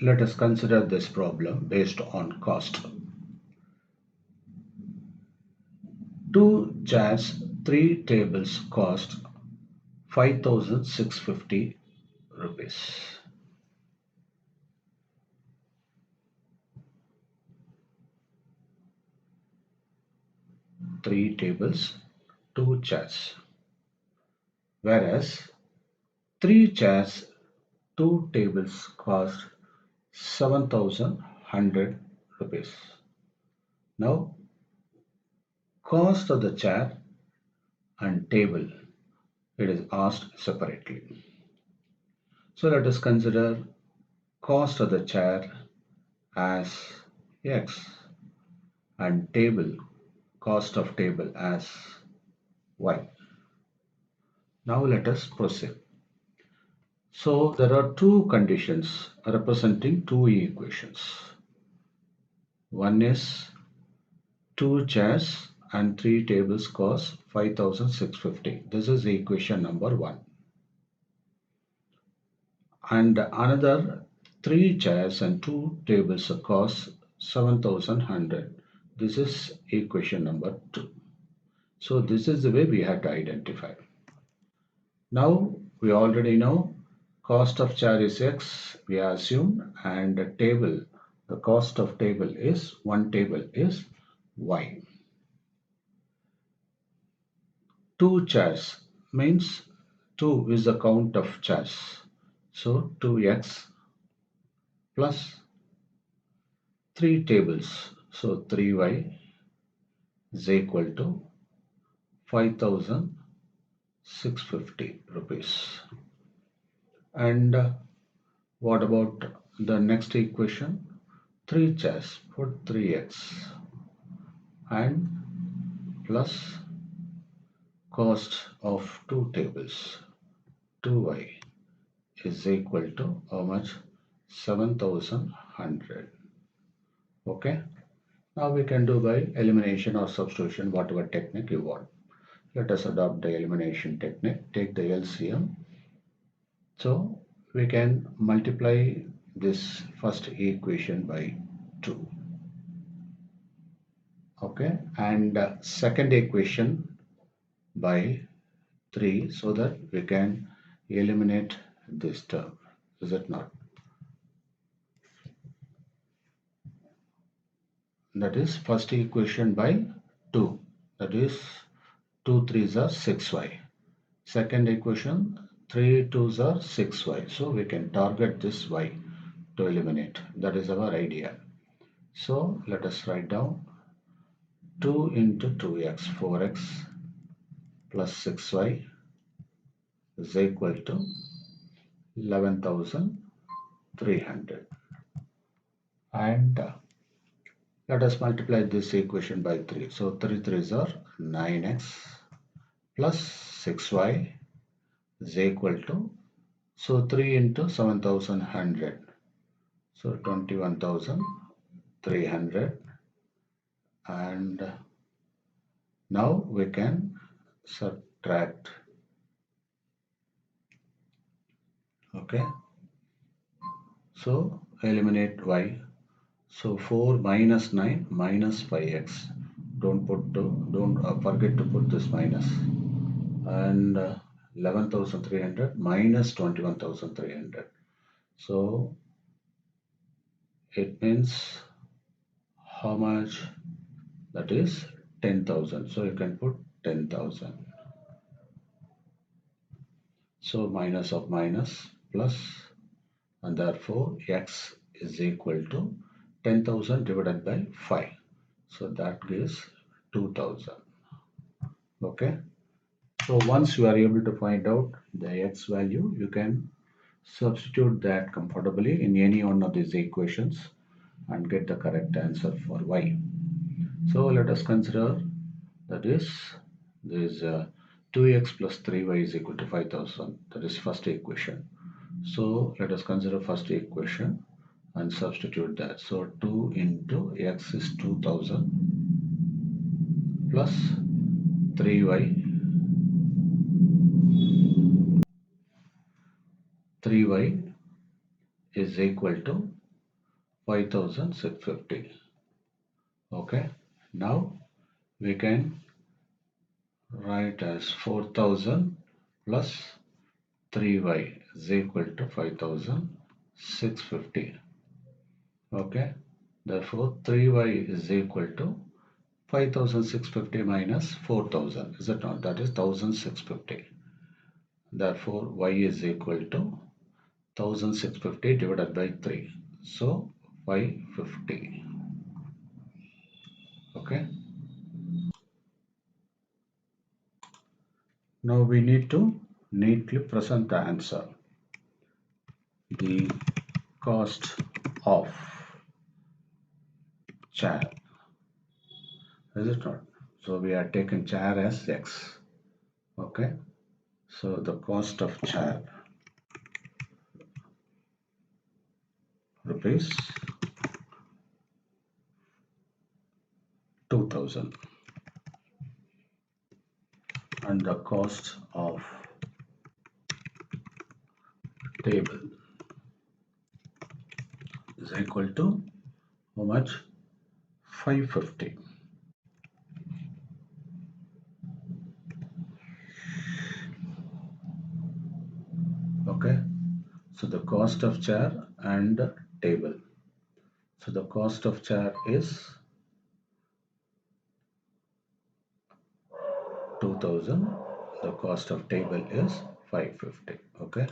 Let us consider this problem based on cost. 2 chairs, 3 tables cost 5,650 rupees. Three tables, 2 chairs. Whereas 3 chairs, 2 tables cost 7,100 rupees. Now, cost of the chair and table, it is asked separately. So let us consider cost of the chair as X and table, cost of table as Y. Now let us proceed. So there are two conditions representing two equations. One is 2 chairs and 3 tables cost 5,650. This is equation number 1. And another 3 chairs and 2 tables cost 7,100. This is equation number 2. So this is the way we have to identify. Now we already know cost of chair is X, we assume, and the cost of table is, one table is Y. 2 chairs means 2 is the count of chairs. So 2x plus 3 tables. So 3y is equal to 5,650 rupees. And what about the next equation? 3 chairs, put 3x and plus cost of 2 tables, 2y is equal to how much? 7,100. Okay. Now we can do by elimination or substitution, whatever technique you want. Let us adopt the elimination technique. Take the LCM. So we can multiply this first equation by 2. Okay. And second equation by 3 so that we can eliminate this term. Is it not? That is first equation by 2. That is 2 3s are 6y. Second equation 3 2s are 6y. So we can target this y to eliminate. That is our idea. So let us write down 2 into 2x, 4x plus 6y is equal to 11,300. And let us multiply this equation by 3. So 3 3s are 9x plus 6y is equal to, so 3 into 7,100. So 21,300. And now we can subtract. Okay. So eliminate y. So 4 minus 9 minus 5x. Don't forget to put this minus. And 11,300 minus 21,300. So it means how much? That is 10,000. So you can put 10,000. So minus of minus plus, and therefore x is equal to 10,000 divided by 5. So that gives 2,000. Okay. So once you are able to find out the x value, you can substitute that comfortably in any one of these equations and get the correct answer for y. So let us consider that is this 2x plus 3y is equal to 5,000. That is first equation. So let us consider first equation and substitute that. So 2 into x is 2,000 plus 3y 3y is equal to 5650. Okay, now we can write as 4000 plus 3y is equal to 5650. Okay, therefore 3y is equal to 5650 minus 4000, is it not? That is 1650. Therefore y is equal to 1650 divided by 3. So 550. Okay. Now we need to neatly present the answer. The cost of chair, is it not? So we are taking chair as x. Okay. So the cost of chair rupees 2000, and the cost of table is equal to how much? 550. Okay. So the cost of chair and table. So the cost of chair is 2000. The cost of table is 550. Okay.